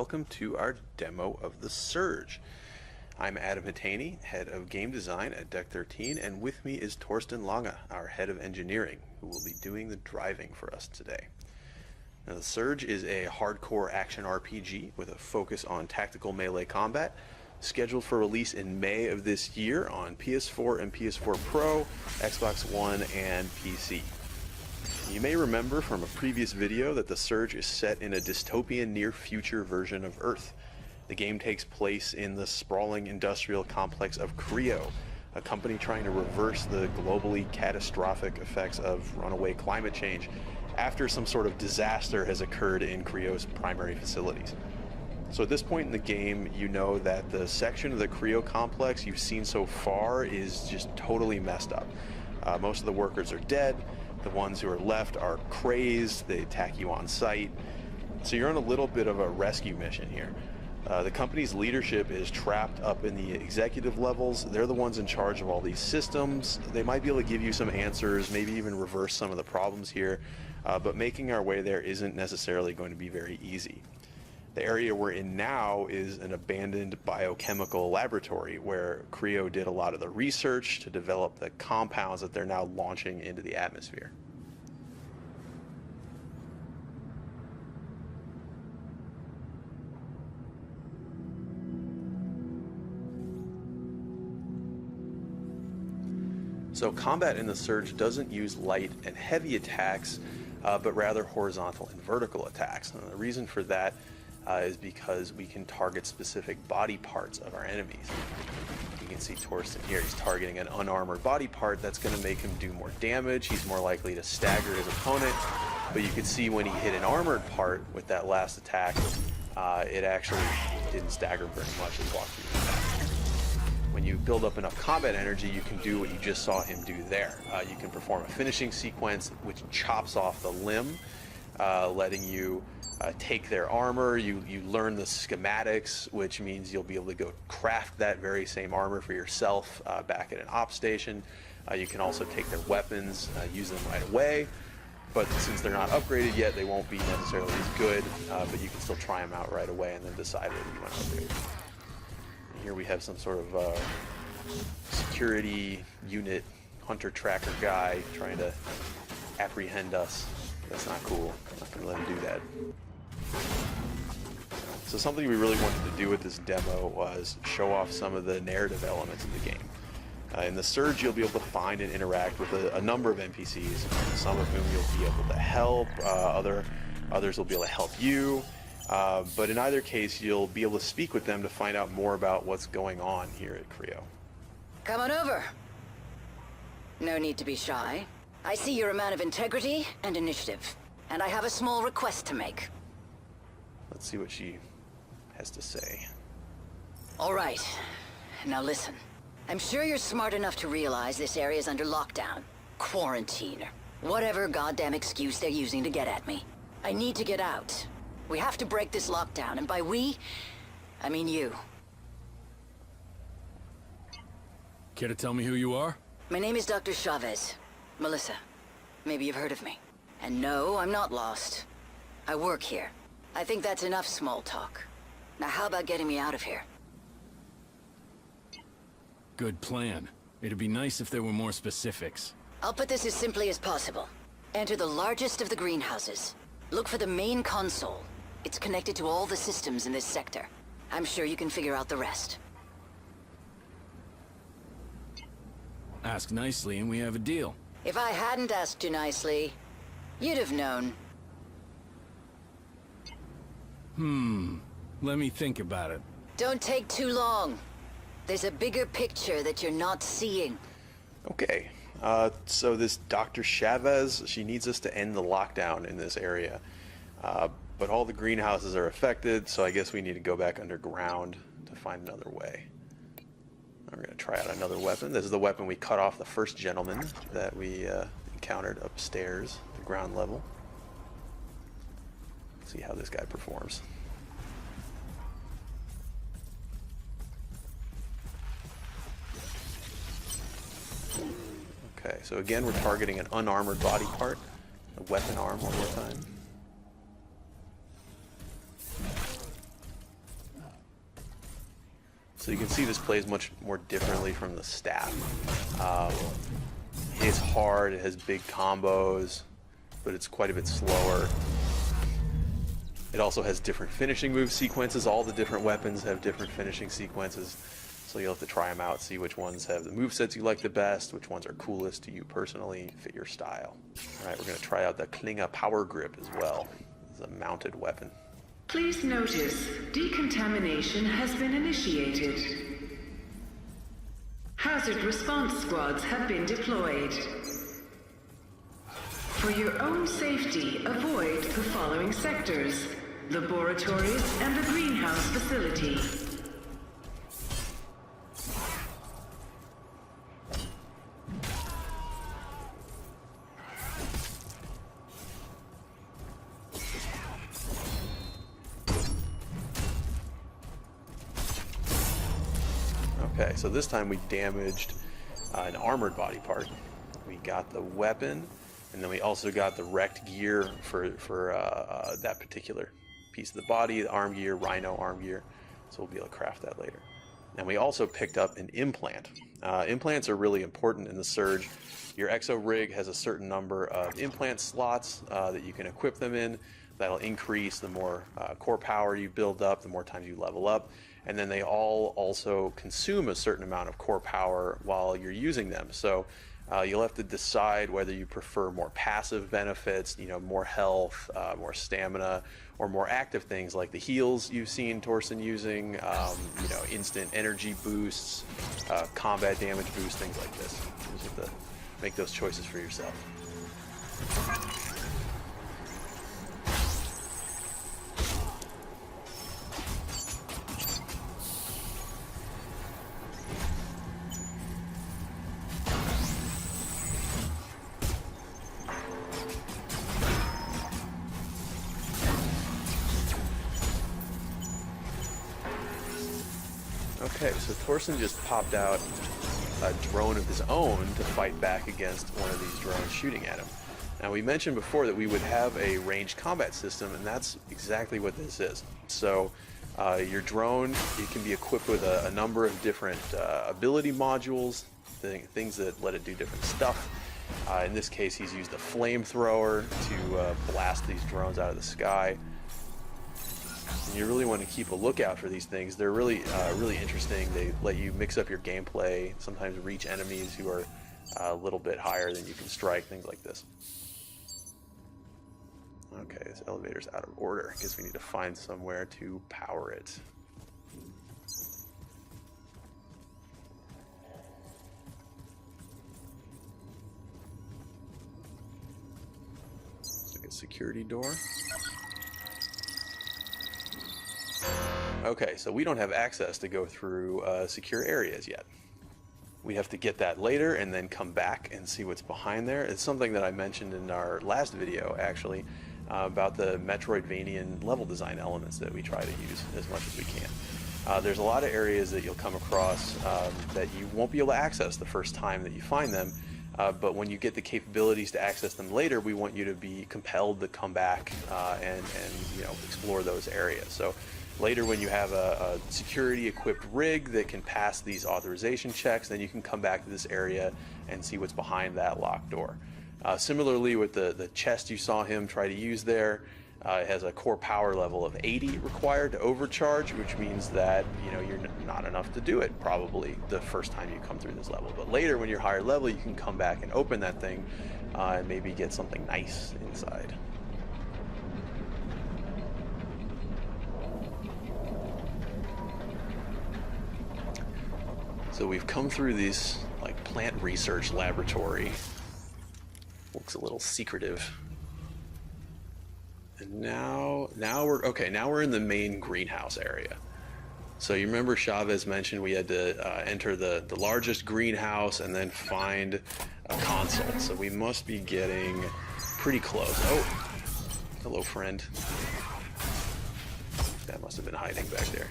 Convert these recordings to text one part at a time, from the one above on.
welcome to our demo of the Surge. I'm Adam Hatani, head of game design at Deck 13, and with me is Torsten Lange, our head of engineering, who will be doing the driving for us today. Now, the Surge is a hardcore action RPG with a focus on tactical melee combat, scheduled for release in May of this year on PS4 and PS4 Pro, Xbox One, and PC. You may remember from a previous video that the Surge is set in a dystopian near-future version of Earth. The game takes place in the sprawling industrial complex of Creo, a company trying to reverse the globally catastrophic effects of runaway climate change after some sort of disaster has occurred in Creo's primary facilities. So at this point in the game, you know that the section of the Creo complex you've seen so far is just totally messed up. Most of the workers are dead. The ones who are left are crazed. They attack you on sight. So you're on a little bit of a rescue mission here. The company's leadership is trapped up in the executive levels. They're the ones in charge of all these systems. They might be able to give you some answers, maybe even reverse some of the problems here, but making our way there isn't necessarily going to be very easy. The area we're in now is an abandoned biochemical laboratory where Creo did a lot of the research to develop the compounds that they're now launching into the atmosphere. So combat in the Surge doesn't use light and heavy attacks, but rather horizontal and vertical attacks. And the reason for that is because we can target specific body parts of our enemies. You can see Torsten here, he's targeting an unarmored body part. That's going to make him do more damage. He's more likely to stagger his opponent, but you can see when he hit an armored part with that last attack, it actually didn't stagger very much and walked through the back. When you build up enough combat energy, you can do what you just saw him do there. You can perform a finishing sequence which chops off the limb, letting you take their armor. You learn the schematics, which means you'll be able to go craft that very same armor for yourself back at an op station. You can also take their weapons, use them right away, but since they're not upgraded yet, they won't be necessarily as good, but you can still try them out right away and then decide whether you want to upgrade. Here we have some sort of security unit hunter tracker guy trying to apprehend us. That's not cool. I'm not going to let him do that. So something we really wanted to do with this demo was show off some of the narrative elements of the game. In the Surge, you'll be able to find and interact with a number of NPCs, some of whom you'll be able to help, others will be able to help you. But in either case, you'll be able to speak with them to find out more about what's going on here at Creo. Come on over. No need to be shy. I see you're a man of integrity and initiative, and I have a small request to make. Let's see what she has to say. All right. Now listen. I'm sure you're smart enough to realize this area is under lockdown, quarantine, or whatever goddamn excuse they're using to get at me. I need to get out. We have to break this lockdown, and by we, I mean you. Care to tell me who you are? My name is Dr. Chavez. Melissa. Maybe you've heard of me. And no, I'm not lost. I work here. I think that's enough small talk. Now how about getting me out of here? Good plan. It'd be nice if there were more specifics. I'll put this as simply as possible. Enter the largest of the greenhouses. Look for the main console. It's connected to all the systems in this sector. I'm sure you can figure out the rest. Ask nicely and we have a deal. If I hadn't asked you nicely, you'd have known. Let me think about it. Don't take too long. There's a bigger picture that you're not seeing. Okay, so this Dr. Chavez, she needs us to end the lockdown in this area. But all the greenhouses are affected, so I guess we need to go back underground to find another way. We're going to try out another weapon. This is the weapon we cut off the first gentleman that we encountered upstairs, the ground level. Let's see how this guy performs. Okay, so again, we're targeting an unarmored body part. A weapon arm one more time. So you can see this plays much more differently from the staff. It's hard, it has big combos, but it's quite a bit slower. It also has different finishing move sequences. All the different weapons have different finishing sequences. So you'll have to try them out, see which ones have the movesets you like the best, which ones are coolest to you personally, fit your style. All right, we're going to try out the Klinge Power Grip as well. It's a mounted weapon. Please notice, decontamination has been initiated. Hazard response squads have been deployed. For your own safety, avoid the following sectors: laboratories and the greenhouse facility. Okay, so this time we damaged an armored body part. We got the weapon, and then we also got the wrecked gear for that particular piece of the body, the arm gear, Rhino arm gear. So we'll be able to craft that later. And we also picked up an implant. Implants are really important in the Surge. Your exo rig has a certain number of implant slots that you can equip them in. That'll increase the more core power you build up, the more times you level up. And then they all also consume a certain amount of core power while you're using them. So you'll have to decide whether you prefer more passive benefits, you know, more health, more stamina, or more active things like the heals you've seen Torsten using, you know, instant energy boosts, combat damage boosts, things like this. You just have to make those choices for yourself. Okay, so Torsten just popped out a drone of his own to fight back against one of these drones shooting at him. Now, we mentioned before that we would have a ranged combat system, and that's exactly what this is. So your drone, it can be equipped with a number of different ability modules, things that let it do different stuff. In this case, he's used a flamethrower to blast these drones out of the sky. And you really want to keep a lookout for these things. They're really interesting. They let you mix up your gameplay, sometimes reach enemies who are a little bit higher than you can strike, things like this. Okay, this elevator's out of order. I guess we need to find somewhere to power it. It's like a security door. Okay, so we don't have access to go through secure areas yet. We have to get that later and then come back and see what's behind there. It's something that I mentioned in our last video, actually, about the Metroidvanian level design elements that we try to use as much as we can. There's a lot of areas that you'll come across that you won't be able to access the first time that you find them, but when you get the capabilities to access them later, we want you to be compelled to come back and you know, explore those areas. So later, when you have a security equipped rig that can pass these authorization checks, then you can come back to this area and see what's behind that locked door. Similarly, with the chest you saw him try to use there, it has a core power level of 80 required to overcharge, which means that, you know, you're not enough to do it probably the first time you come through this level. But later, when you're higher level, you can come back and open that thing and maybe get something nice inside. So we've come through this like plant research laboratory. Looks a little secretive. And now we're in the main greenhouse area. So you remember Chavez mentioned we had to enter the largest greenhouse and then find a console. So we must be getting pretty close. Oh, hello friend. That must have been hiding back there.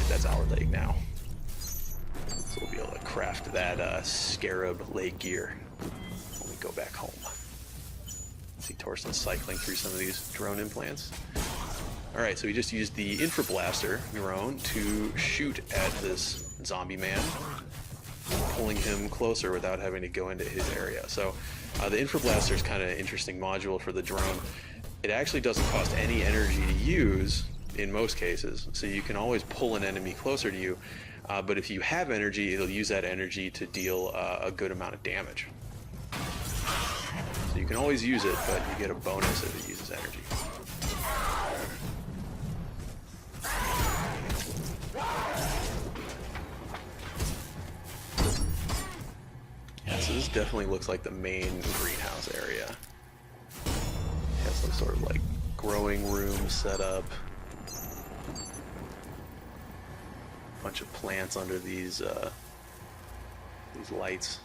That's our leg now. So we'll be able to craft that scarab leg gear when we go back home. See Torsten cycling through some of these drone implants. Alright, so we just used the infrablaster drone to shoot at this zombie man, pulling him closer without having to go into his area. So the infrablaster is kind of an interesting module for the drone. It actually doesn't cost any energy to use in most cases, so you can always pull an enemy closer to you, but if you have energy, it'll use that energy to deal a good amount of damage. So you can always use it, but you get a bonus if it uses energy. Yeah, so this definitely looks like the main greenhouse area. It has some sort of like growing room set up. A bunch of plants under these lights.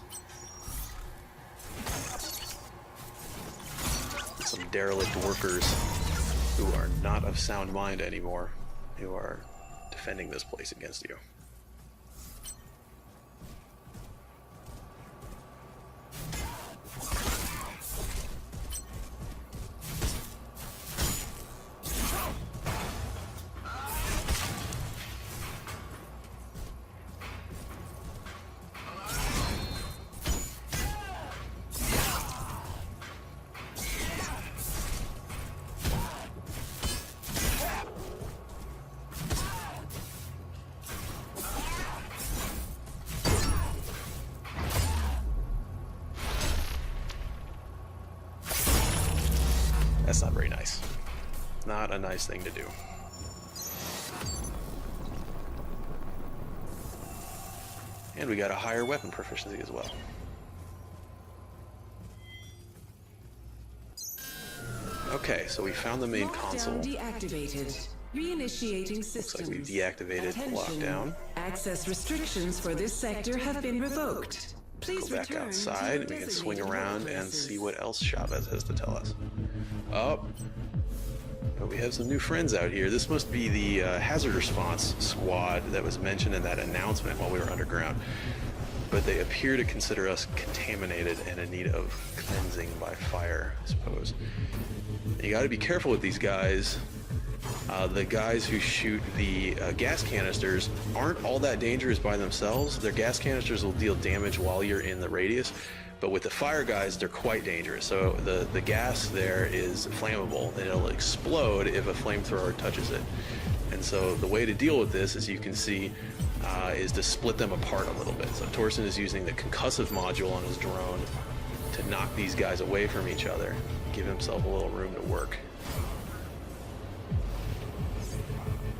Some derelict workers who are not of sound mind anymore, who are defending this place against you. That's not very nice. Not a nice thing to do. And we got a higher weapon proficiency as well. Okay, so we found the main console. Deactivated. Reinitiating systems. Looks like we've deactivated the lockdown. Access restrictions for this sector have been revoked. Please Go back outside and we can swing around and see what else Chavez has to tell us. Oh, but we have some new friends out here. This must be the hazard response squad that was mentioned in that announcement while we were underground. But they appear to consider us contaminated and in need of cleansing by fire, I suppose. You got to be careful with these guys. The guys who shoot the gas canisters aren't all that dangerous by themselves. Their gas canisters will deal damage while you're in the radius, but with the fire guys, they're quite dangerous. So the gas there is flammable, and it'll explode if a flamethrower touches it. And so the way to deal with this, as you can see, is to split them apart a little bit. So Torsten is using the concussive module on his drone to knock these guys away from each other, give himself a little room to work.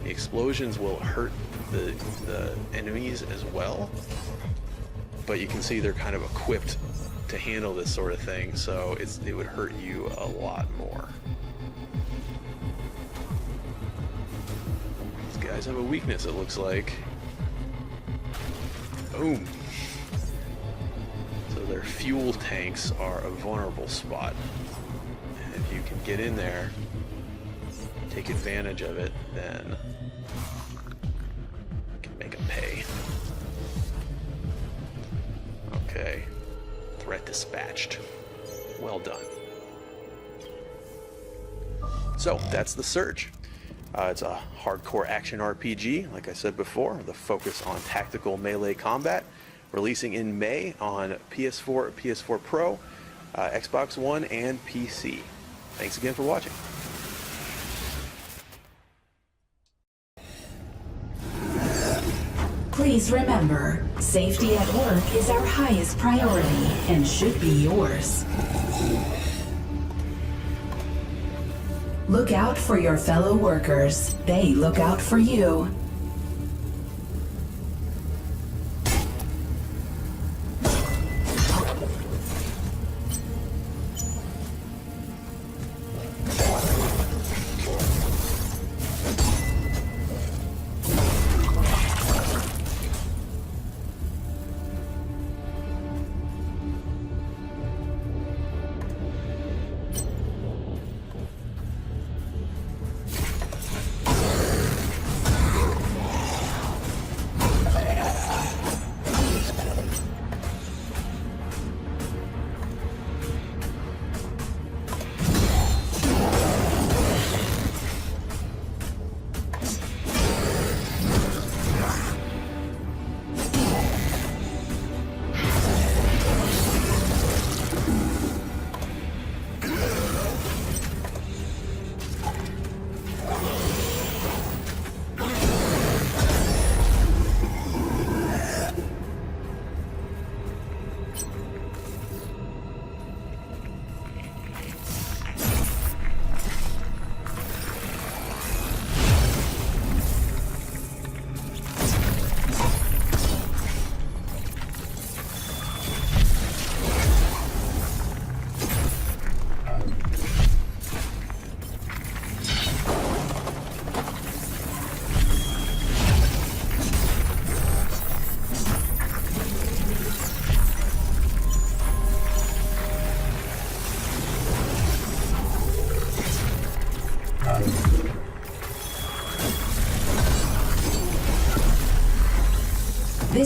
The explosions will hurt the enemies as well, but you can see they're kind of equipped to handle this sort of thing, so it would hurt you a lot more. These guys have a weakness, it looks like. Boom. So their fuel tanks are a vulnerable spot. And if you can get in there, take advantage of it, then you can make them pay. Okay. Threat dispatched. Well done. So, that's The Surge. It's a hardcore action RPG, like I said before, the focus on tactical melee combat, releasing in May on PS4, PS4 Pro, Xbox One, and PC. Thanks again for watching. Please remember, safety at work is our highest priority and should be yours. Look out for your fellow workers. They look out for you.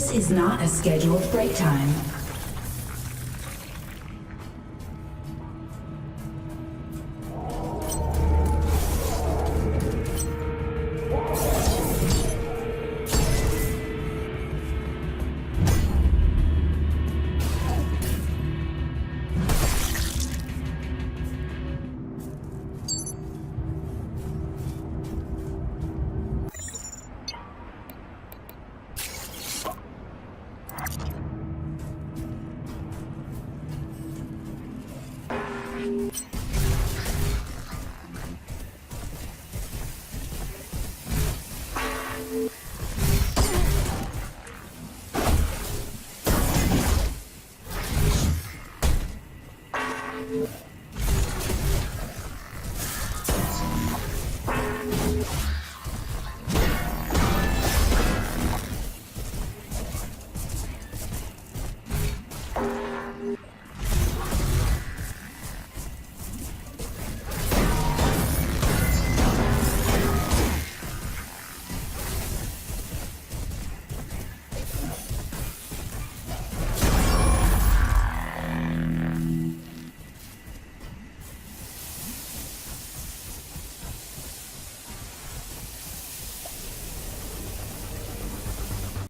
This is not a scheduled break time.